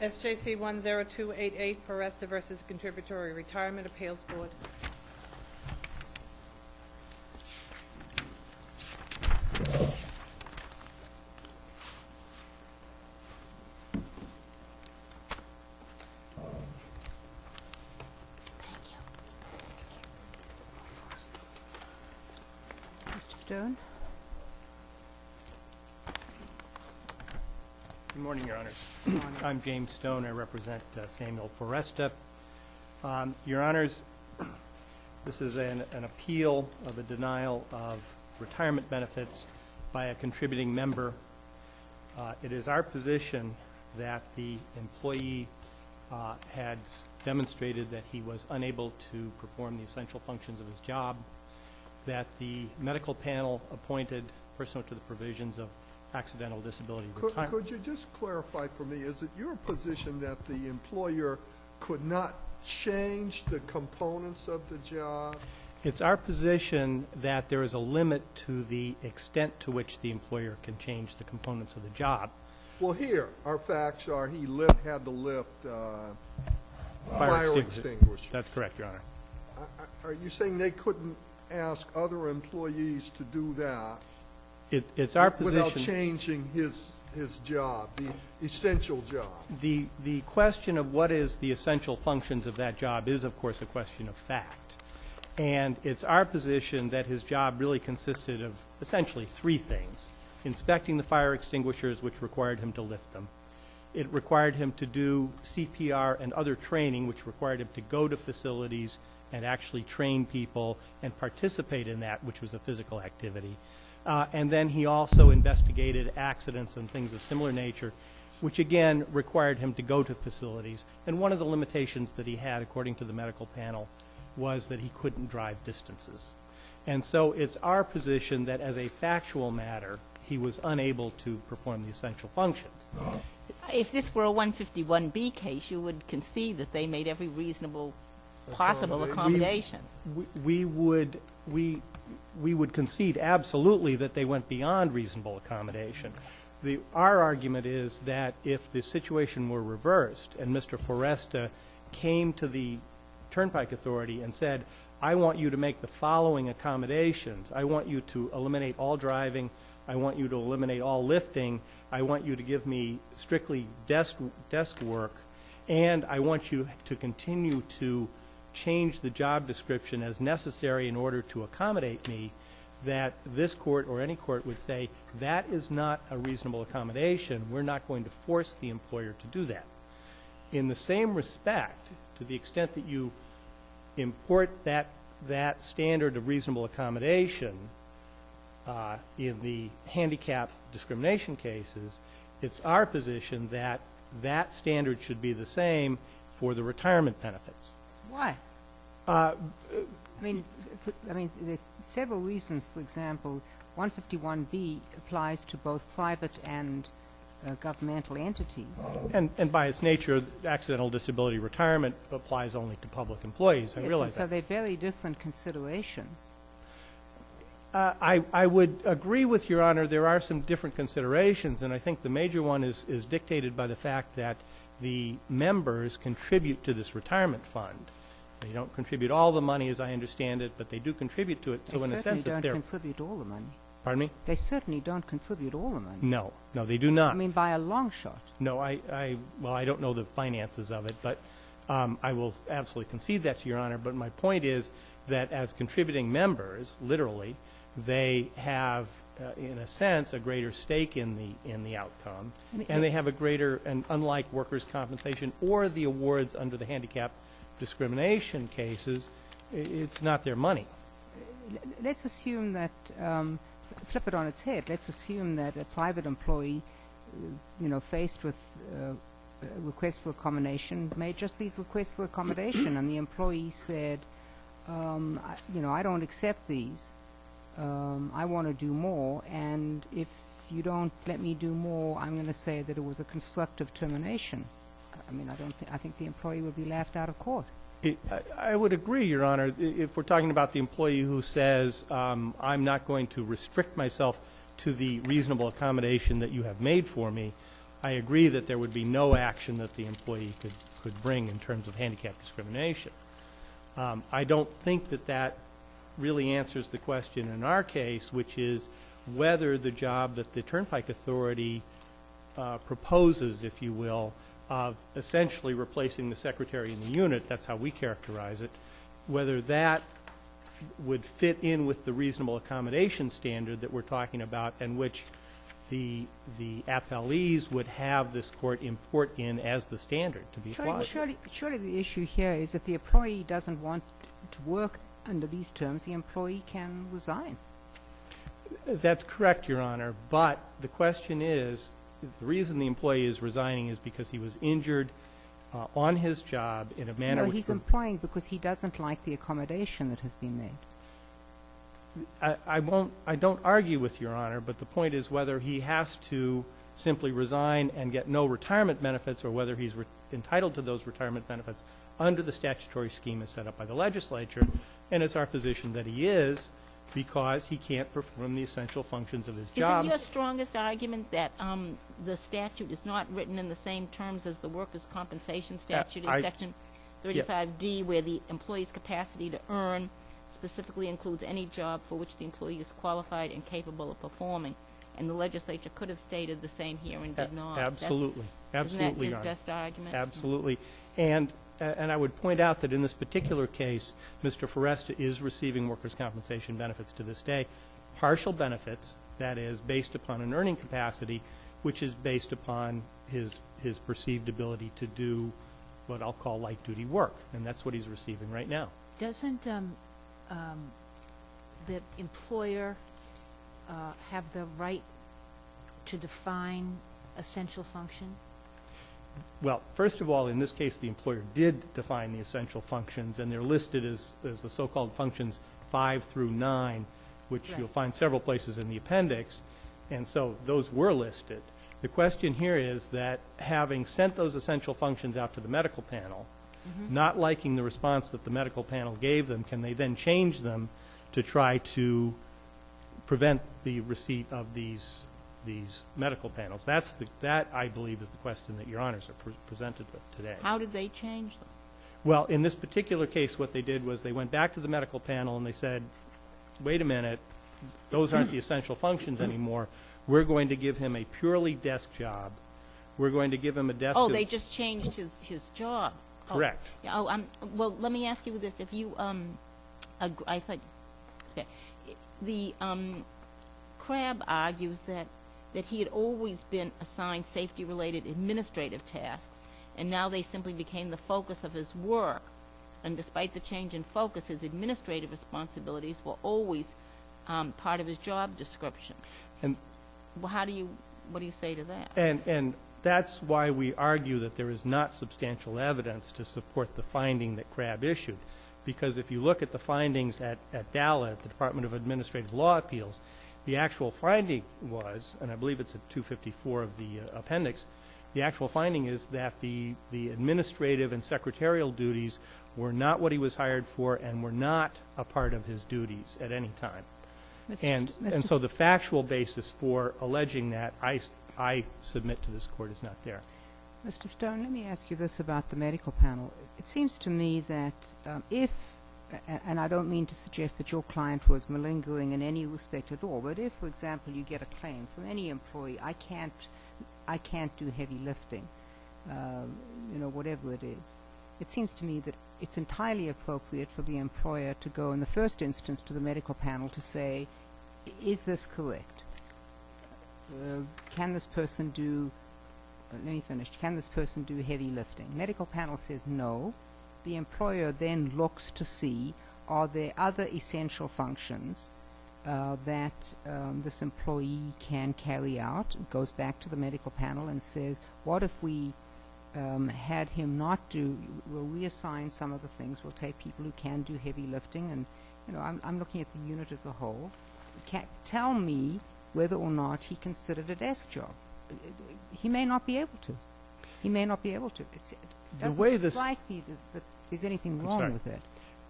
SJC-10288, Foresta versus Contributory Retirement Appeals Board. Mr. Stone? Good morning, Your Honors. I'm James Stone. I represent Samuel Foresta. Your Honors, this is an appeal of a denial of retirement benefits by a contributing member. It is our position that the employee had demonstrated that he was unable to perform the essential functions of his job, that the medical panel appointed pursuant to the provisions of accidental disability retirement. Could you just clarify for me, is it your position that the employer could not change the components of the job? It's our position that there is a limit to the extent to which the employer can change the components of the job. Well, here, our facts are he had to lift fire extinguisher. That's correct, Your Honor. Are you saying they couldn't ask other employees to do that It's our position without changing his job, the essential job? The question of what is the essential functions of that job is, of course, a question of fact. And it's our position that his job really consisted of essentially three things: inspecting the fire extinguishers, which required him to lift them. It required him to do CPR and other training, which required him to go to facilities and actually train people and participate in that, which was a physical activity. And then he also investigated accidents and things of similar nature, which again required him to go to facilities. And one of the limitations that he had, according to the medical panel, was that he couldn't drive distances. And so it's our position that as a factual matter, he was unable to perform the essential functions. If this were a 151B case, you would concede that they made every reasonable possible accommodation. We would concede absolutely that they went beyond reasonable accommodation. Our argument is that if the situation were reversed and Mr. Foresta came to the Turnpike Authority and said, I want you to make the following accommodations. I want you to eliminate all driving. I want you to eliminate all lifting. I want you to give me strictly desk work. And I want you to continue to change the job description as necessary in order to accommodate me, that this court or any court would say that is not a reasonable accommodation. We're not going to force the employer to do that. In the same respect, to the extent that you import that standard of reasonable accommodation in the handicap discrimination cases, it's our position that that standard should be the same for the retirement benefits. Why? I mean, there's several reasons. For example, 151B applies to both private and governmental entities. And by its nature, accidental disability retirement applies only to public employees. I realize that. So they're very different considerations. I would agree with Your Honor. There are some different considerations, and I think the major one is dictated by the fact that the members contribute to this retirement fund. They don't contribute all the money, as I understand it, but they do contribute to it. So in a sense, they certainly don't contribute all the money. Pardon me? They certainly don't contribute all the money. No, they do not. I mean, by a long shot. No, I don't know the finances of it, but I will absolutely concede that to Your Honor. But my point is that as contributing members, literally, they have, in a sense, a greater stake in the outcome, and they have a greater, and unlike workers' compensation or the awards under the handicap discrimination cases, it's not their money. Let's assume that, flip it on its head, let's assume that a private employee, faced with a request for accommodation, made just these requests for accommodation, and the employee said, I don't accept these. I want to do more, and if you don't let me do more, I'm going to say that it was a constructive termination. I mean, I think the employee would be laughed out of court. I would agree, Your Honor, if we're talking about the employee who says, I'm not going to restrict myself to the reasonable accommodation that you have made for me. I agree that there would be no action that the employee could bring in terms of handicap discrimination. I don't think that that really answers the question in our case, which is whether the job that the Turnpike Authority proposes, if you will, of essentially replacing the secretary in the unit, that's how we characterize it, whether that would fit in with the reasonable accommodation standard that we're talking about, and which the appellees would have this court import in as the standard to be applied. Surely the issue here is if the employee doesn't want to work under these terms, the employee can resign. That's correct, Your Honor, but the question is, the reason the employee is resigning is because he was injured on his job in a manner No, he's employing because he doesn't like the accommodation that has been made. I don't argue with Your Honor, but the point is whether he has to simply resign and get no retirement benefits, or whether he's entitled to those retirement benefits under the statutory scheme as set up by the legislature. And it's our position that he is, because he can't perform the essential functions of his job. Isn't your strongest argument that the statute is not written in the same terms as the workers' compensation statute in Section 35D, where the employee's capacity to earn specifically includes any job for which the employee is qualified and capable of performing? And the legislature could have stated the same here and did not. Absolutely. Absolutely, Isn't Your that Honor. his best argument? Absolutely. And I would point out that in this particular case, Mr. Foresta is receiving workers' compensation benefits to this day, partial benefits, that is, based upon an earning capacity, which is based upon his perceived ability to do what I'll call light-duty work, and that's what he's receiving right now. Doesn't the employer have the right to define essential function? Well, first of all, in this case, the employer did define the essential functions, and they're listed as the so-called functions 5 through 9, which you'll find several places in the appendix, and so those were listed. The question here is that having sent those essential functions out to the medical panel, not liking the response that the medical panel gave them, can they then change them to try to prevent the receipt of these medical panels? That, I believe, is the question that Your Honors are presented with today. How did they change them? Well, in this particular case, what they did was they went back to the medical panel and they said, wait a minute, those aren't the essential functions anymore. We're going to give him a purely desk job. We're going to give him a desk. Oh, they just changed his job. Correct. Well, let me ask you this: if you, I thought, okay, the Crabb argues that he had always been assigned safety-related administrative tasks, and now they simply became the focus of his work. And despite the change in focus, his administrative responsibilities were always part of his job description. And well, what do you say to that? And that's why we argue that there is not substantial evidence to support the finding that Crabb issued. Because if you look at the findings at DALA, at the Department of Administrative Law Appeals, the actual finding was, and I believe it's at 254 of the appendix, the actual finding is that the administrative and secretarial duties were not what he was hired for and were not a part of his duties at any time. And so the factual basis for alleging that, I submit to this Court, is not there. Mr. Stone, let me ask you this about the medical panel. It seems to me that if, and I don't mean to suggest that your client was malingering in any respect at all, but if, for example, you get a claim from any employee, I can't do heavy lifting, whatever it is, it seems to me that it's entirely appropriate for the employer to go in the first instance to the medical panel to say, is this correct? Can this person do, let me finish, can this person do heavy lifting? Medical panel says no. The employer then looks to see, are there other essential functions that this employee can carry out? It goes back to the medical panel and says, what if we had him not do, we'll reassign some of the things, we'll take people who can do heavy lifting, and I'm looking at the unit as a whole. Tell me whether or not he considered a desk job. He may not be able to. He may not be able to. It doesn't strike me that there's anything wrong with it.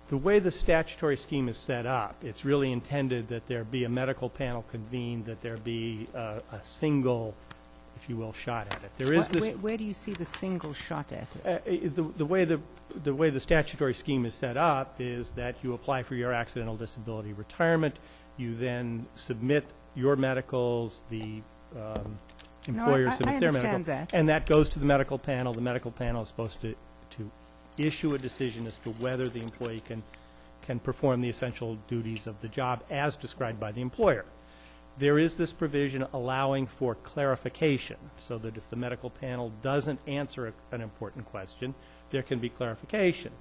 The way the statutory scheme is set up, it's really intended that there be a medical panel convened, that there be a single, if you will, shot at it. There is this. Where do you see the single shot at it? The way the statutory scheme is set up is that you apply for your accidental disability retirement. You then submit your medicals. The employer I submits their medical, understand that. and that goes to the medical panel. The medical panel is supposed to issue a decision as to whether the employee can perform the essential duties of the job as described by the employer. There is this provision allowing for clarification, so that if the medical panel doesn't answer an important question, there can be clarification.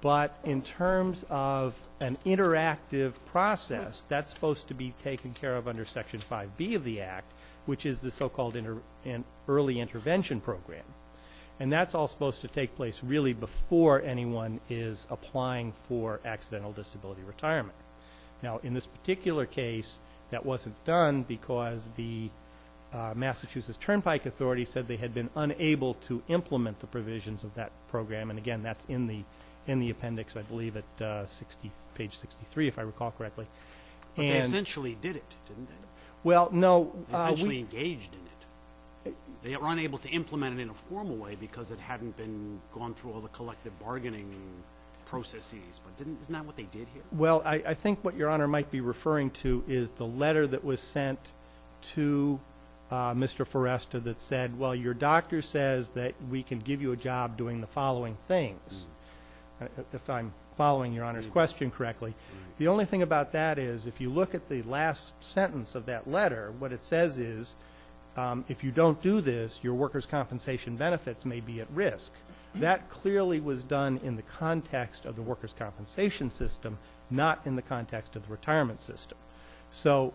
But in terms of an interactive process, that's supposed to be taken care of under Section 5B of the Act, which is the so-called early intervention program. And that's all supposed to take place really before anyone is applying for accidental disability retirement. Now, in this particular case, that wasn't done because the Massachusetts Turnpike Authority said they had been unable to implement the provisions of that program. And again, that's in the appendix, I believe, at page 63, if I recall correctly. But they essentially did it, didn't they? Well, no. They essentially engaged in it. They were unable to implement it in a formal way because it hadn't been gone through all the collective bargaining processes. But isn't that what they did here? Well, I think what Your Honor might be referring to is the letter that was sent to Mr. Foresta that said, well, your doctor says that we can give you a job doing the following things. If I'm following Your Honor's question correctly. The only thing about that is if you look at the last sentence of that letter, what it says is, if you don't do this, your workers' compensation benefits may be at risk. That clearly was done in the context of the workers' compensation system, not in the context of the retirement system. So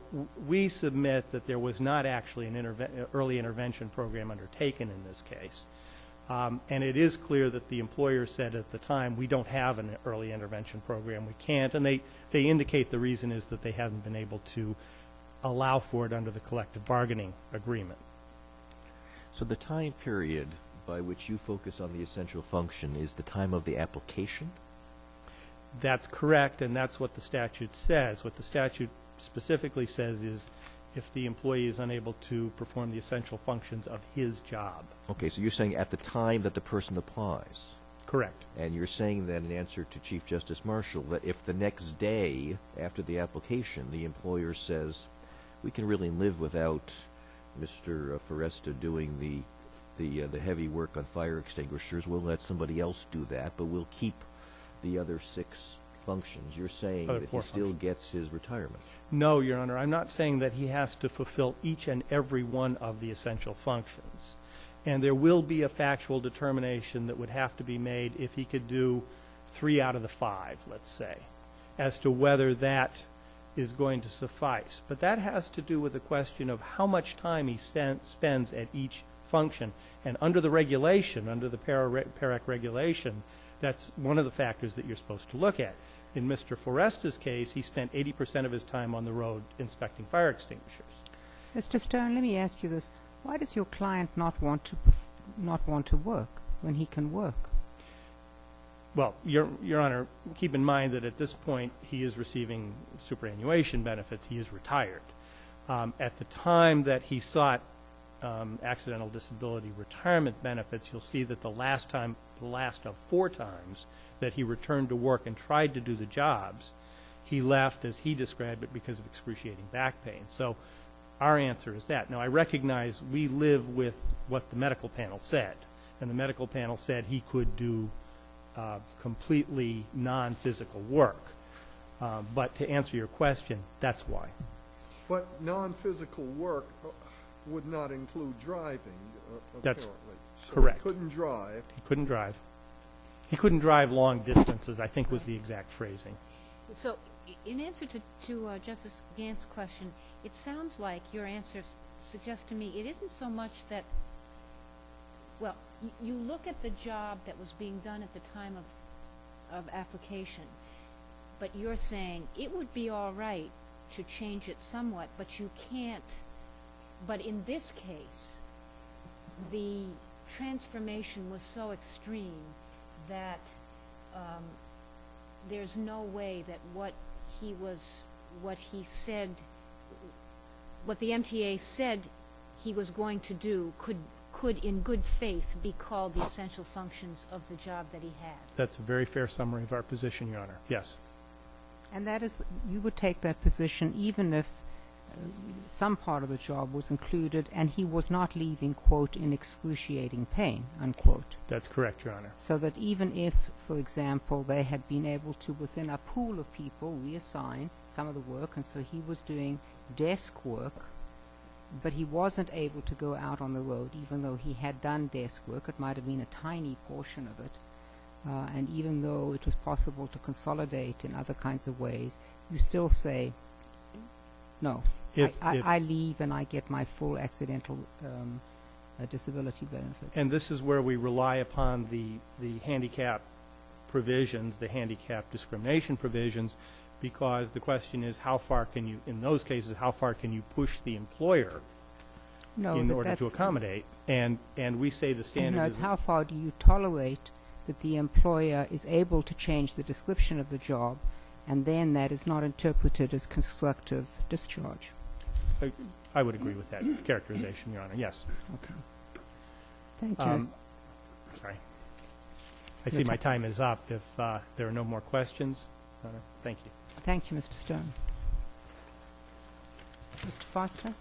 we submit that there was not actually an early intervention program undertaken in this case. And it is clear that the employer said at the time, we don't have an early intervention program, we can't. And they indicate the reason is that they haven't been able to allow for it under the collective bargaining agreement. So the time period by which you focus on the essential function is the time of the application? That's correct, and that's what the statute says. What the statute specifically says is if the employee is unable to perform the essential functions of his job. Okay, so you're saying at the time that the person applies. Correct. And you're saying that in answer to Chief Justice Marshall, that if the next day after the application the employer says, we can really live without Mr. Foresta doing the heavy work on fire extinguishers, we'll let somebody else do that, but we'll keep the other 6 functions. You're saying that he still gets his retirement. No, Your Honor. I'm not saying that he has to fulfill each and every one of the essential functions. And there will be a factual determination that would have to be made if he could do 3 out of the 5, let's say, as to whether that is going to suffice. But that has to do with the question of how much time he spends at each function. And under the regulation, under the PARAC regulation, that's one of the factors that you're supposed to look at. In Mr. Foresta's case, he spent 80% of his time on the road inspecting fire extinguishers. Mr. Stern, let me ask you this. Why does your client not want to work when he can work? Well, Your Honor, keep in mind that at this point he is receiving superannuation benefits. He is retired. At the time that he sought accidental disability retirement benefits, you'll see that the last of 4 times that he returned to work and tried to do the jobs, he left, as he described it, because of excruciating back pain. So our answer is that. Now, I recognize we live with what the medical panel said, and the medical panel said he could do completely non-physical work. But to answer your question, that's why. But non-physical work would not include driving, That's apparently. So correct. He couldn't drive. He couldn't drive. He couldn't drive long distances, I think was the exact phrasing. So, in answer to Justice Gantz's question, it sounds like your answer suggests to me it isn't so much that, well, you look at the job that was being done at the time of application, but you're saying it would be all right to change it somewhat, but you can't. But in this case, the transformation was so extreme that there's no way that what the MTA said he was going to do could in good faith be called the essential functions of the job that he had. That's a very fair summary of our position, Your Honor. Yes. And that is, you would take that position even if some part of the job was included and he was not leaving, quote, in excruciating pain, unquote. That's correct, Your Honor. So that even if, for example, they had been able to, within a pool of people, reassign some of the work, and so he was doing desk work, but he wasn't able to go out on the road, even though he had done desk work. It might have been a tiny portion of it. And even though it was possible to consolidate in other kinds of ways, you still say, no, I leave and I get my full accidental disability benefits. And this is where we rely upon the handicap provisions, the handicap discrimination provisions, because the question is how far can you, in those cases, how far can you push the employer in order to accommodate? And we say the standard it's is... how far do you tolerate that the employer is able to change the description of the job, and then that is not interpreted as constructive discharge. I would agree with that characterization, Your Honor. Yes. Okay. Thank you. Sorry. I see my time is up. If there are no more questions, Your Honor, thank you. Thank you, Mr. Stone. Mr. Foster?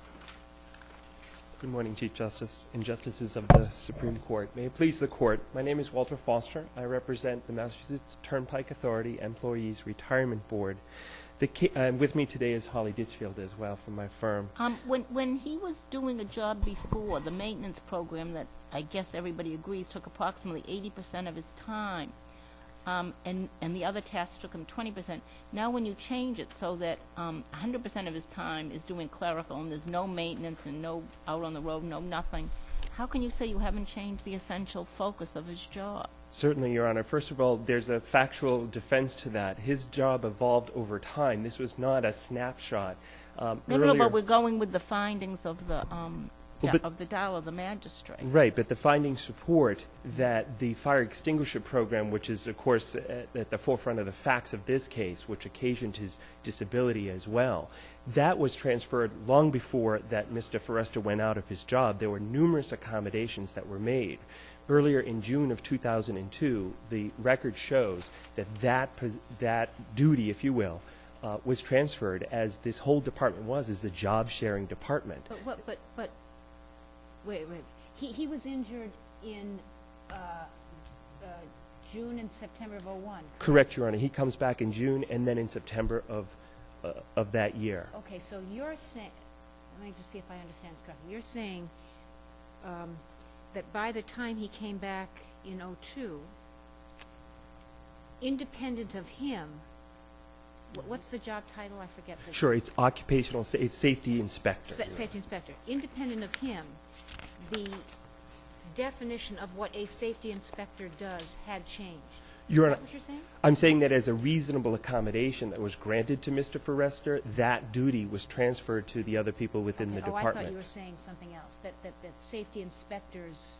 Good morning, Chief Justice and Justices of the Supreme Court. May it please the Court, my name is Walter Foster. I represent the Massachusetts Turnpike Authority Employees Retirement Board. With me today is Holly Ditchfield as well from my firm. When he was doing a job before, the maintenance program that I guess everybody agrees took approximately 80% of his time, and the other tasks took him 20%. Now when you change it so that 100% of his time is doing clerical and there's no maintenance and no out on the road, no nothing, how can you say you haven't changed the essential focus of his job? Certainly, Your Honor. First of all, there's a factual defense to that. His job evolved over time. This was not a snapshot. No, but we're going with the findings of the the magistrate. Right, but the findings support that the fire extinguisher program, which is, of course, at the forefront of the facts of this case, which occasioned his disability as well, that was transferred long before that Mr. Foresta went out of his job. There were numerous accommodations that were made. Earlier in June of 2002, the record shows that duty, if you will, was transferred, as this whole department is a job-sharing department. But wait. He was injured in June and September of 2001. Correct, Your Honor. He comes back in June and then in September of that year. Okay, so you're saying, let me just see if I understand this correctly. You're saying that by the time he came back in 2002, independent of him, what's the job title? I forget. Sure, it's it's safety inspector. Safety inspector. Independent of him, the definition of what a safety inspector does had changed. Is that what you're saying? I'm saying that as a reasonable accommodation that was granted to Mr. Foresta, that duty was transferred to the other people within the department. I thought you were saying something else, that safety inspectors,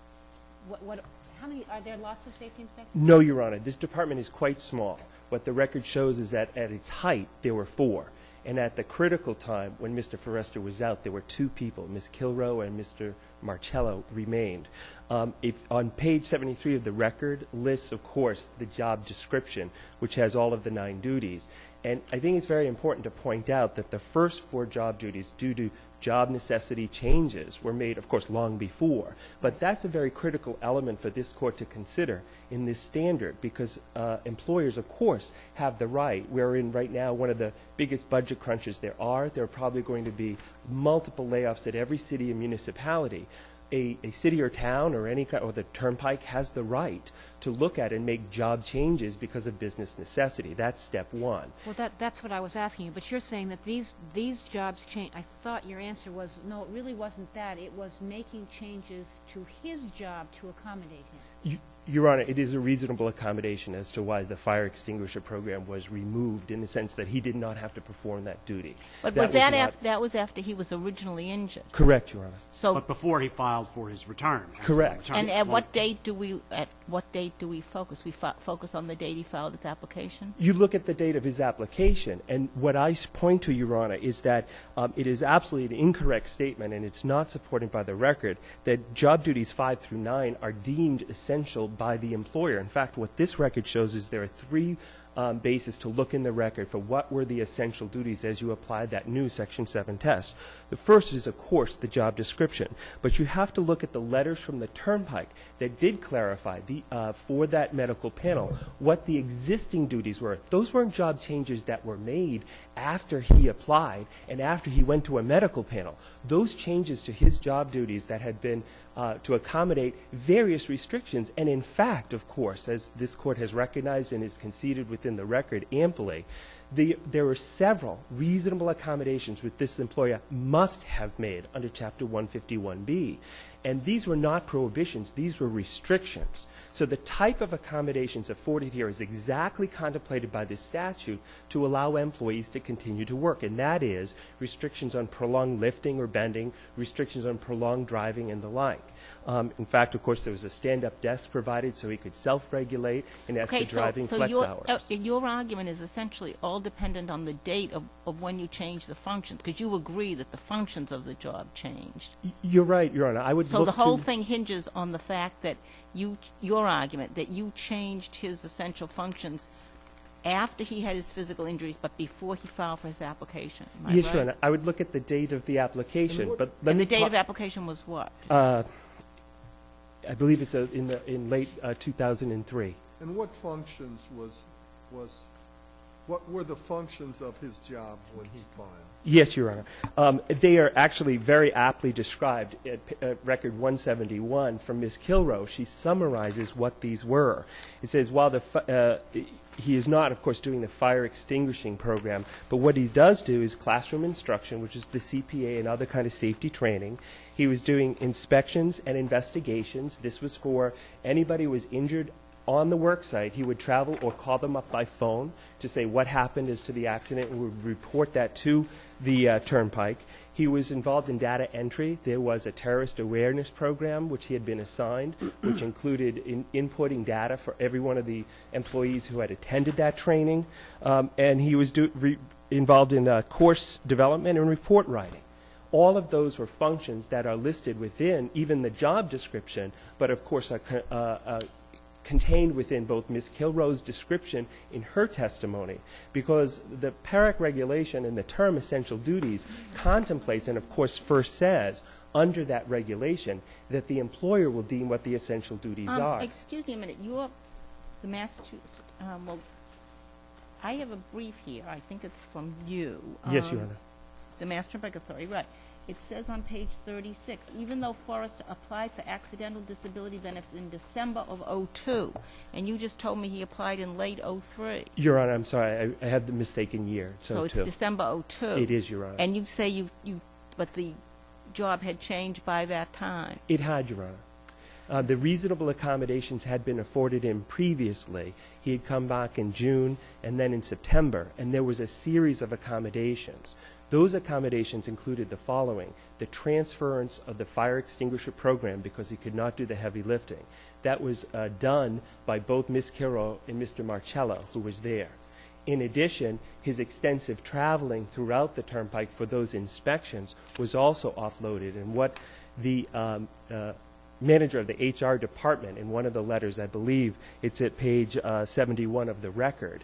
how many, are there lots of safety inspectors? No, Your Honor. This department is quite small. What the record shows is that at its height, there were 4. And at the critical time, when Mr. Foresta was out, there were 2 people, Ms. Kilrow and Mr. Marcello, remained. On page 73 of the record lists, of course, the job description, which has all of the 9 duties. And I think it's very important to point out that the first 4 job duties, due to job necessity changes, were made, of course, long before. But that's a very critical element for this Court to consider in this standard, because employers, of course, have the right. We're in right now one of the biggest budget crunches there are. There are probably going to be multiple layoffs at every city and municipality. A city or town or the Turnpike has the right to look at and make job changes because of business necessity. That's step 1. Well, that's what I was asking you. But you're saying that these jobs change. I thought your answer was, no, it really wasn't that. It was making changes to his job to accommodate him. Your Honor, it is a reasonable accommodation as to why the fire extinguisher program was removed, in the sense that he did not have to perform that duty. But That was that not- that was after he was originally injured? Correct, Your Honor. So, But before he filed for his return. Correct. and at what date do we focus? We focus on the date he filed his application? You look at the date of his application, and what I point to, Your Honor, is that it is absolutely an incorrect statement, and it's not supported by the record, that job duties 5 through 9 are deemed essential by the employer. In fact, what this record shows is there are three basis to look in the record for what were the essential duties as you applied that new Section 7 test. The first is, of course, the job description, but you have to look at the letters from the Turnpike that did clarify for that medical panel what the existing duties were. Those weren't job changes that were made after he applied and after he went to a medical panel. Those changes to his job duties that had been to accommodate various restrictions, and in fact, of course, as this court has recognized and is conceded within the record amply, there were several reasonable accommodations which this employer must have made under Chapter 151B. And these were not prohibitions, these were restrictions. So the type of accommodations afforded here is exactly contemplated by this statute to allow employees to continue to work, and that is restrictions on prolonged lifting or bending, restrictions on prolonged driving, and the like. In fact, of course, there was a stand-up desk provided so he could self-regulate and as to driving flex hours. Your argument is essentially all dependent on the date of when you change the functions, because you agree that the functions of the job changed. You're right, Your Honor. I would So look the whole to thing hinges on the fact that your argument that you changed his essential functions after he had his physical injuries, but before he filed for his application. Am I Yes, right? Your Honor. I would look at the date of the application, but let And me the date of application was what? I believe it's in late 2003. And what functions what were the functions of his job when he filed? Yes, Your Honor. They are actually very aptly described at Record 171 from Ms. Kilrow. She summarizes what these were. It says, while he is not, of course, doing the fire extinguishing program, but what he does do is classroom instruction, which is the CPA and other kind of safety training. He was doing inspections and investigations. This was for anybody who was injured on the work site. He would travel or call them up by phone to say what happened as to the accident and would report that to the Turnpike. He was involved in data entry. There was a terrorist awareness program which he had been assigned, which included inputting data for every one of the employees who had attended that training. And he was involved in course development and report writing. All of those were functions that are listed within even the job description, but of course are contained within both Ms. Kilrow's description in her testimony, because the PARAC regulation and the term essential duties contemplates and, of course, first says under that regulation that the employer will deem what the essential duties are. Excuse me a minute. The Massachusetts, well, I have a brief here. I think it's from you. Yes, Your Honor. The Mass Turnpike Authority, right. It says on page 36, even though Foresta applied for accidental disability benefits in December of '02, and you just told me he applied in late '03. Your Honor, I'm sorry, I have the mistaken year. So it's December '02. It is, Your Honor. And you say but the job had changed by that time. It had, Your Honor. The reasonable accommodations had been afforded him previously. He had come back in June and then in September, and there was a series of accommodations. Those accommodations included the following: the transference of the fire extinguisher program because he could not do the heavy lifting. That was done by both Ms. Kilrow and Mr. Marcello, who was there. In addition, his extensive traveling throughout the Turnpike for those inspections was also offloaded. And what the manager of the HR department, in one of the letters, I believe it's at page 71 of the record,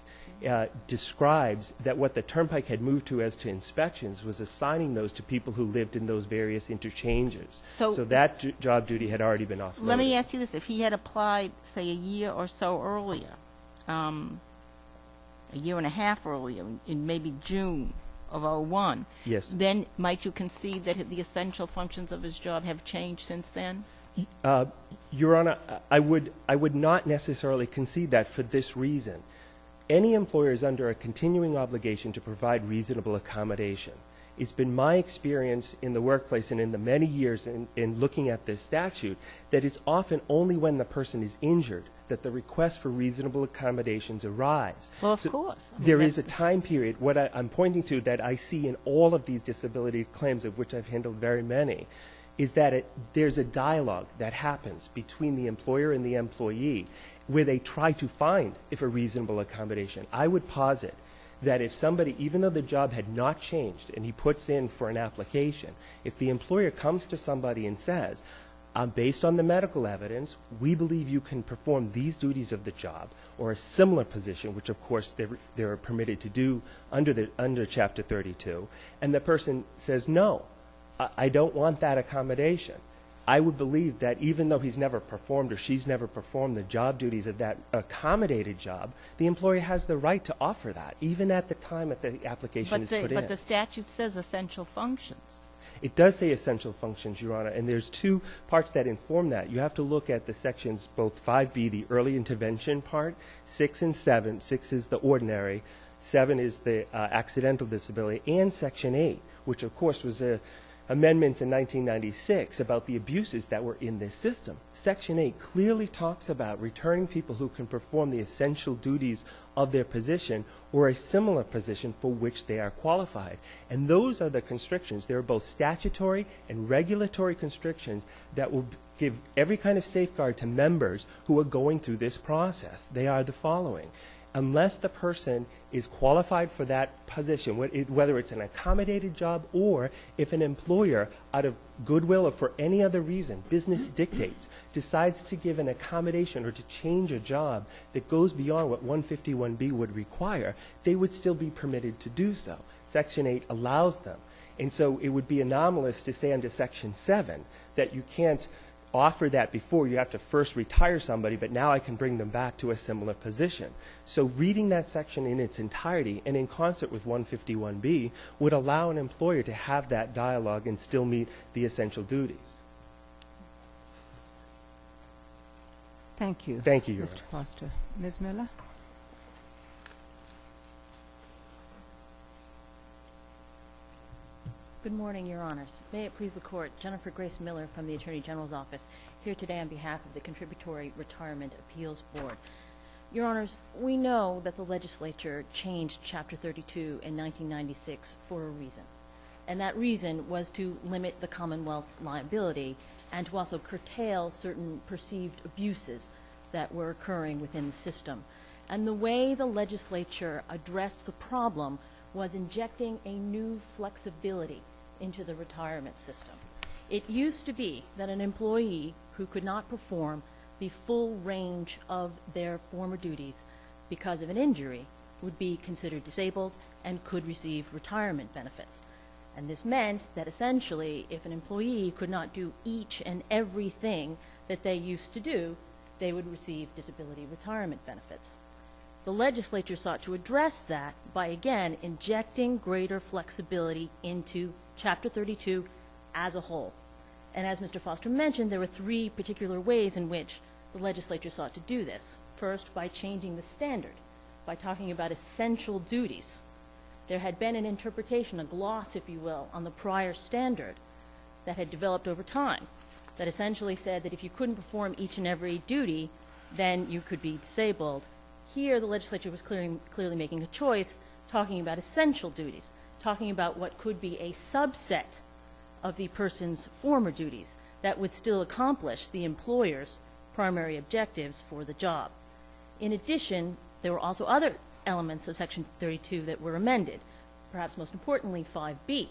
describes that what the Turnpike had moved to as to inspections was assigning those to people who lived in those various interchanges. So that job duty had already been offloaded. Let me ask you this. If he had applied, say, a year or so earlier, a year and a half earlier, in maybe June of '01, yes, then might you concede that the essential functions of his job have changed since then? Your Honor, I would not necessarily concede that for this reason. Any employer is under a continuing obligation to provide reasonable accommodation. It's been my experience in the workplace and in the many years in looking at this statute that it's often only when the person is injured that the request for reasonable accommodations arise. Well, of So course. I mean, there is a that's- time period, what I'm pointing to that I see in all of these disability claims, of which I've handled very many, is that there's a dialogue that happens between the employer and the employee where they try to find if a reasonable accommodation. I would posit that if somebody, even though the job had not changed and he puts in for an application, if the employer comes to somebody and says, based on the medical evidence, we believe you can perform these duties of the job or a similar position, which of course they're permitted to do under Chapter 32, and the person says, no, I don't want that accommodation. I would believe that even though he's never performed or she's never performed the job duties of that accommodated job, the employer has the right to offer that, even at the time that the application is put in. But the statute says essential functions. It does say essential functions, Your Honor, and there's two parts that inform that. You have to look at the sections, both 5B, the early intervention part, 6 and 7. 6 is the ordinary, 7 is the accidental disability, and Section 8, which of course was amendments in 1996 about the abuses that were in this system. Section 8 clearly talks about returning people who can perform the essential duties of their position or a similar position for which they are qualified. And those are the constrictions. There are both statutory and regulatory constrictions that will give every kind of safeguard to members who are going through this process. They are the following. Unless the person is qualified for that position, whether it's an accommodated job or if an employer, out of goodwill or for any other reason, business dictates, decides to give an accommodation or to change a job that goes beyond what 151B would require, they would still be permitted to do so. Section 8 allows them. And so it would be anomalous to say under Section 7 that you can't offer that before. You have to first retire somebody, but now I can bring them back to a similar position. So reading that section in its entirety and in concert with 151B would allow an employer to have that dialogue and still meet the essential duties. Thank you. Thank you, Your Mr. Honor. Foster. Ms. Miller? Good morning, Your Honors. May it please the Court, Jennifer Grace Miller from the Attorney General's Office, here today on behalf of the Contributory Retirement Appeals Board. Your Honors, we know that the legislature changed Chapter 32 in 1996 for a reason, and that reason was to limit the Commonwealth's liability and to also curtail certain perceived abuses that were occurring within the system. And the way the legislature addressed the problem was injecting a new flexibility into the retirement system. It used to be that an employee who could not perform the full range of their former duties because of an injury would be considered disabled and could receive retirement benefits. And this meant that essentially if an employee could not do each and everything that they used to do, they would receive disability retirement benefits. The legislature sought to address that by, again, injecting greater flexibility into Chapter 32 as a whole. And as Mr. Foster mentioned, there were three particular ways in which the legislature sought to do this. First, by changing the standard, by talking about essential duties. There had been an interpretation, a gloss, if you will, on the prior standard that had developed over time that essentially said that if you couldn't perform each and every duty, then you could be disabled. Here, the legislature was clearly making a choice, talking about essential duties, talking about what could be a subset of the person's former duties that would still accomplish the employer's primary objectives for the job. In addition, there were also other elements of Section 32 that were amended, perhaps most importantly 5B.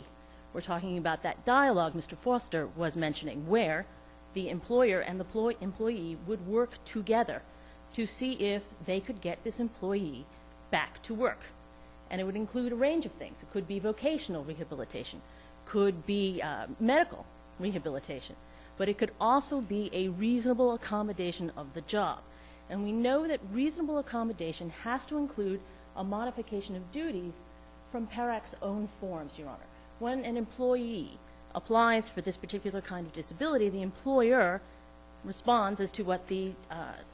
We're talking about that dialogue Mr. Foster was mentioning, where the employer and the employee would work together to see if they could get this employee back to work. And it would include a range of things. It could be vocational rehabilitation, could be medical rehabilitation, but it could also be a reasonable accommodation of the job. And we know that reasonable accommodation has to include a modification of duties from PERAC's own forms, Your Honor. When an employee applies for this particular kind of disability, the employer responds as to what the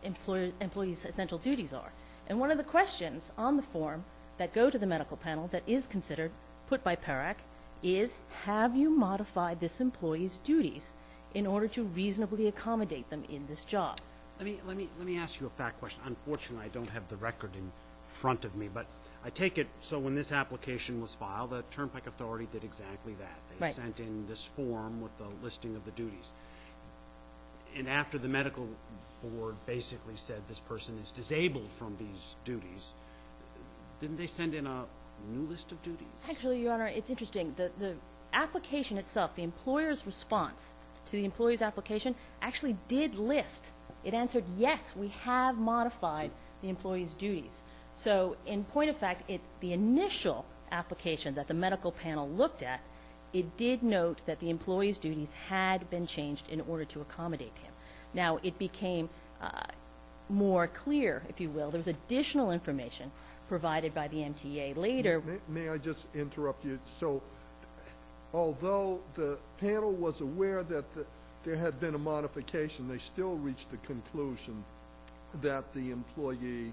employee's essential duties are. And one of the questions on the form that go to the medical panel that is considered, put by PERAC, is, have you modified this employee's duties in order to reasonably accommodate them in this job? Let me ask you a fact question. Unfortunately, I don't have the record in front of me, but I take it, so when this application was filed, the Turnpike Authority did exactly that. They Right. sent in this form with the listing of the duties. And after the medical board basically said this person is disabled from these duties, didn't they send in a new list of duties? Actually, Your Honor, it's interesting. The application itself, the employer's response to the employee's application actually did list. It answered, yes, we have modified the employee's duties. So in point of fact, the initial application that the medical panel looked at, it did note that the employee's duties had been changed in order to accommodate him. Now, it became more clear, if you will. There was additional information provided by the MTA later. May I just interrupt you? So although the panel was aware that there had been a modification, they still reached the conclusion that the employee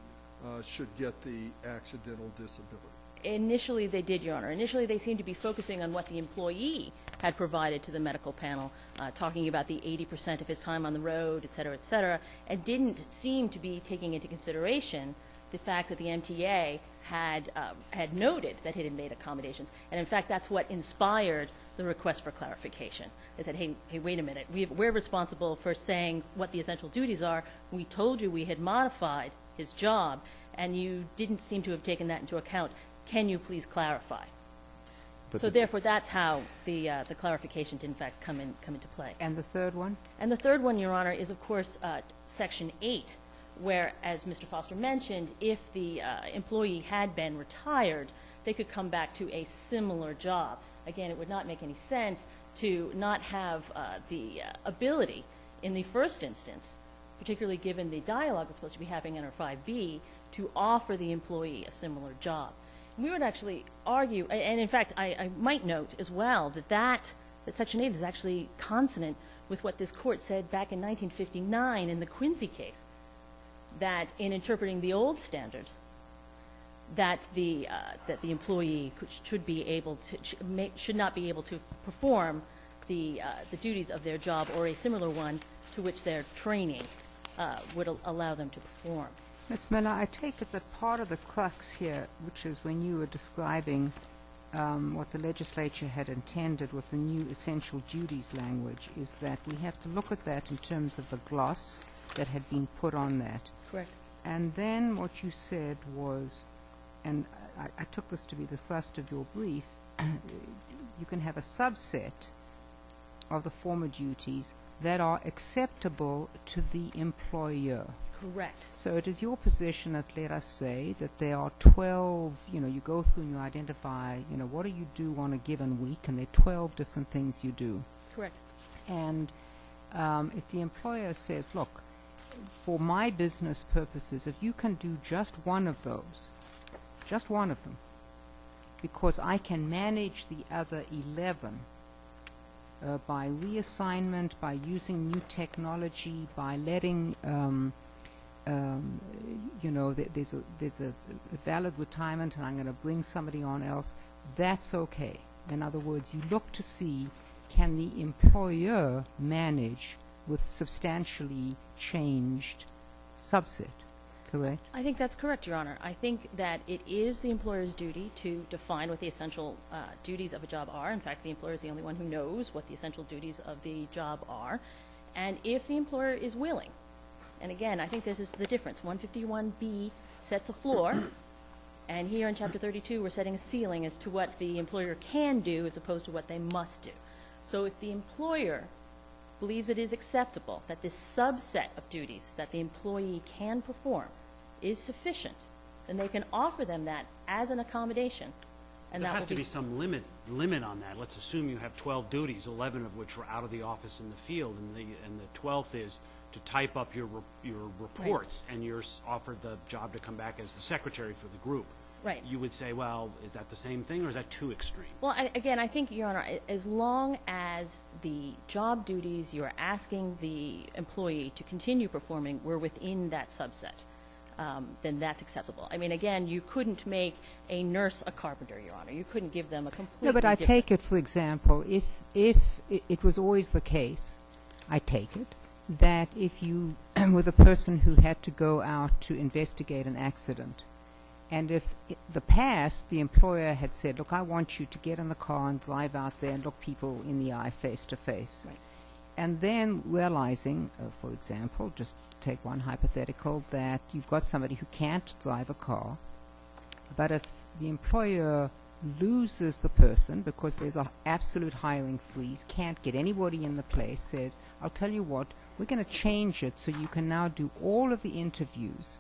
should get the accidental disability. Initially, they did, Your Honor. Initially, they seemed to be focusing on what the employee had provided to the medical panel, talking about the 80% of his time on the road, et cetera, and didn't seem to be taking into consideration the fact that the MTA had noted that it had made accommodations. And in fact, that's what inspired the request for clarification. They said, hey, wait a minute. We're responsible for saying what the essential duties are. We told you we had modified his job, and you didn't seem to have taken that into account. Can you please clarify? So therefore, that's how the clarification did in fact come into play. And the third one? And the third one, Your Honor, is of course Section 8, where, as Mr. Foster mentioned, if the employee had been retired, they could come back to a similar job. Again, it would not make any sense to not have the ability in the first instance, particularly given the dialogue that's supposed to be happening under 5B, to offer the employee a similar job. We would actually argue, and in fact, I might note as well that Section 8 is actually consonant with what this court said back in 1959 in the Quincy case, that in interpreting the old standard, that the employee should not be able to perform the duties of their job or a similar one to which their training would allow them to perform. Ms. Miller, I take it that part of the crux here, which is when you were describing what the legislature had intended with the new essential duties language, is that we have to look at that in terms of the gloss that had been put on that. Correct. And then what you said was, and I took this to be the thrust of your brief, you can have a subset of the former duties that are acceptable to the employer. Correct. So it is your position that, let us say, that there are 12, you go through and you identify, what do you do on a given week, and there are 12 different things you do. Correct. And if the employer says, look, for my business purposes, if you can do just one of those, just one of them, because I can manage the other 11 by reassignment, by using new technology, by letting, there's a valid retirement and I'm going to bring somebody on else, that's okay. In other words, you look to see, can the employer manage with substantially changed subset, correct? I think that's correct, Your Honor. I think that it is the employer's duty to define what the essential duties of a job are. In fact, the employer is the only one who knows what the essential duties of the job are. And if the employer is willing, and again, I think this is the difference. 151B sets a floor, and here in Chapter 32, we're setting a ceiling as to what the employer can do as opposed to what they must do. So if the employer believes it is acceptable that this subset of duties that the employee can perform is sufficient, then they can offer them that as an accommodation. And There that has will to be some limit on that. Let's assume you have 12 duties, 11 of which are out of the office in the field, and the 12th is to type up your reports, and you're offered the job to come back as the secretary for the group. Right. You would say, well, is that the same thing, or is that too extreme? Well, again, I think, Your Honor, as long as the job duties you are asking the employee to continue performing were within that subset, then that's acceptable. I mean, again, you couldn't make a nurse a carpenter, Your Honor. You couldn't give them a completely No, but I different- take it, for example, if it was always the case, I take it, that if you were the person who had to go out to investigate an accident, and if the past, the employer had said, look, I want you to get in the car and drive out there and look people in the eye face to face. Right. And then realizing, for example, just take one hypothetical, that you've got somebody who can't drive a car, but if the employer loses the person because there's an absolute hiring freeze, can't get anybody in the place, says, I'll tell you what, we're going to change it so you can now do all of the interviews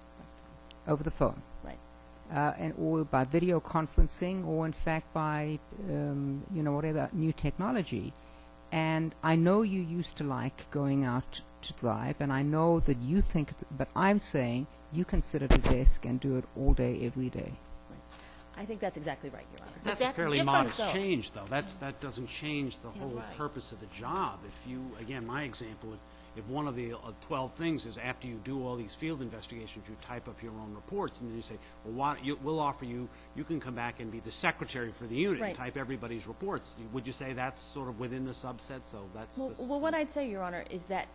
over the phone. Right. And or by video conferencing, or in fact by whatever new technology. And I know you used to like going out to drive, and I know that you think it's, but I'm saying you can sit at a desk and do it all day, every day. I think that's exactly right, Your Honor. That's a fairly modest change, though. That doesn't change the whole purpose of the job. If you, again, my example, if one of the 12 things is after you do all these field investigations, you type up your own reports, and then you say, well, we'll offer you, you can come back and be the secretary for the unit and type everybody's reports. Would you say that's sort of within the subset? So that's well, what I'd say, Your Honor, is that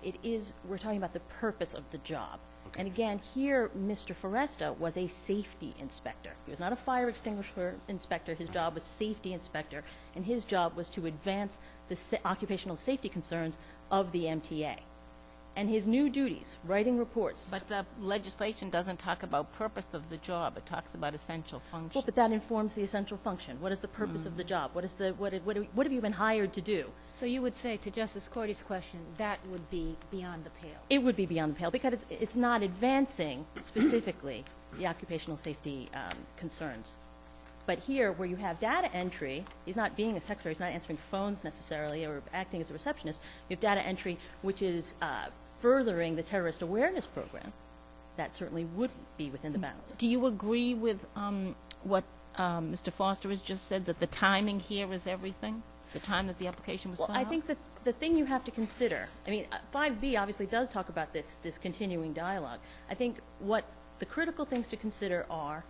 we're talking about the purpose of the job. Okay. And again, here, Mr. Foresta was a safety inspector. He was not a fire extinguisher inspector. His job was safety inspector, and his job was to advance the occupational safety concerns of the MTA. And his new duties, writing reports. But the legislation doesn't talk about purpose of the job. It talks about essential function. Well, but that informs the essential function. What is the purpose of the job? What have you been hired to do? So you would say, to Justice Cordy's question, that would be beyond the pale? It would be beyond the pale, because it's not advancing specifically the occupational safety concerns. But here, where you have data entry, he's not being a secretary, he's not answering phones necessarily or acting as a receptionist. You have data entry, which is furthering the terrorist awareness program. That certainly would be within the bounds. Do you agree with what Mr. Foster has just said, that the timing here is everything? The time that the application was filed? Well, I think that the thing you have to consider, 5B obviously does talk about this continuing dialogue. I think what the critical things to consider are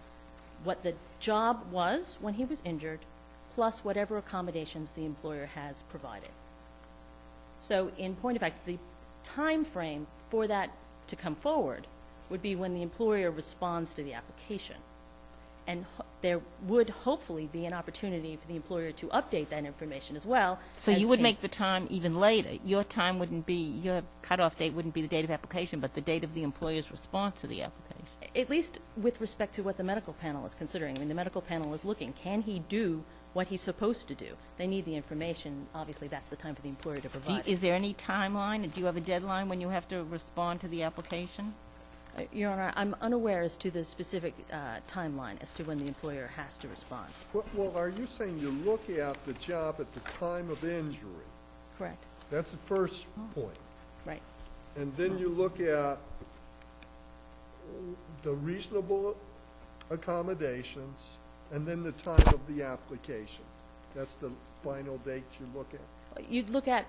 what the job was when he was injured, plus whatever accommodations the employer has provided. So in point of fact, the time frame for that to come forward would be when the employer responds to the application. And there would hopefully be an opportunity for the employer to update that information as well. So you would make the time even later. Your time wouldn't be, your cutoff date wouldn't be the date of application, but the date of the employer's response to the application. At least with respect to what the medical panel is considering. The medical panel is looking, can he do what he's supposed to do? They need the information. Obviously, that's the time for the employer to provide it. Is there any timeline? Do you have a deadline when you have to respond to the application? Your Honor, I'm unaware as to the specific timeline as to when the employer has to respond. Well, are you saying you look at the job at the time of injury? Correct. That's the first point. Right. And then you look at the reasonable accommodations, and then the time of the application. That's the final date you look at? You'd look at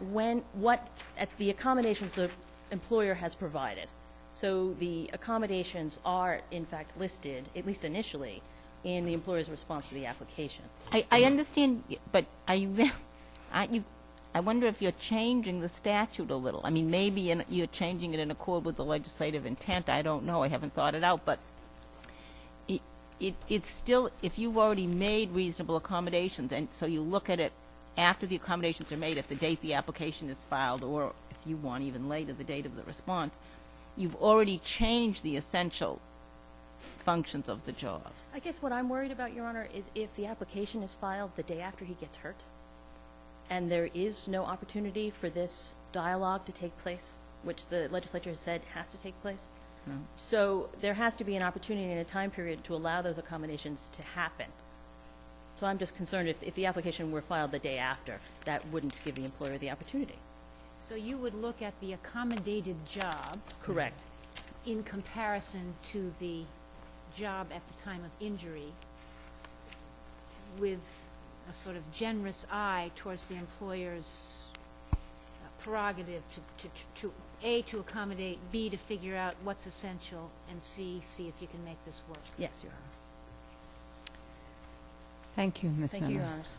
at the accommodations the employer has provided. So the accommodations are, in fact, listed, at least initially, in the employer's response to the application. I understand, but I wonder if you're changing the statute a little. I mean, maybe you're changing it in accord with the legislative intent. I don't know. I haven't thought it out. But it's still, if you've already made reasonable accommodations, and so you look at it after the accommodations are made, at the date the application is filed, or if you want even later, the date of the response, you've already changed the essential functions of the job. I guess what I'm worried about, Your Honor, is if the application is filed the day after he gets hurt, and there is no opportunity for this dialogue to take place, which the legislature has said has to take place. No. So there has to be an opportunity in a time period to allow those accommodations to happen. So I'm just concerned if the application were filed the day after, that wouldn't give the employer the opportunity. So you would look at the accommodated job. Correct. In comparison to the job at the time of injury, with a sort of generous eye towards the employer's prerogative to A, to accommodate, B, to figure out what's essential, and C, see if you can make this work. Yes, Your Honor. Thank you, Ms. Thank you, Miller. Your Honors.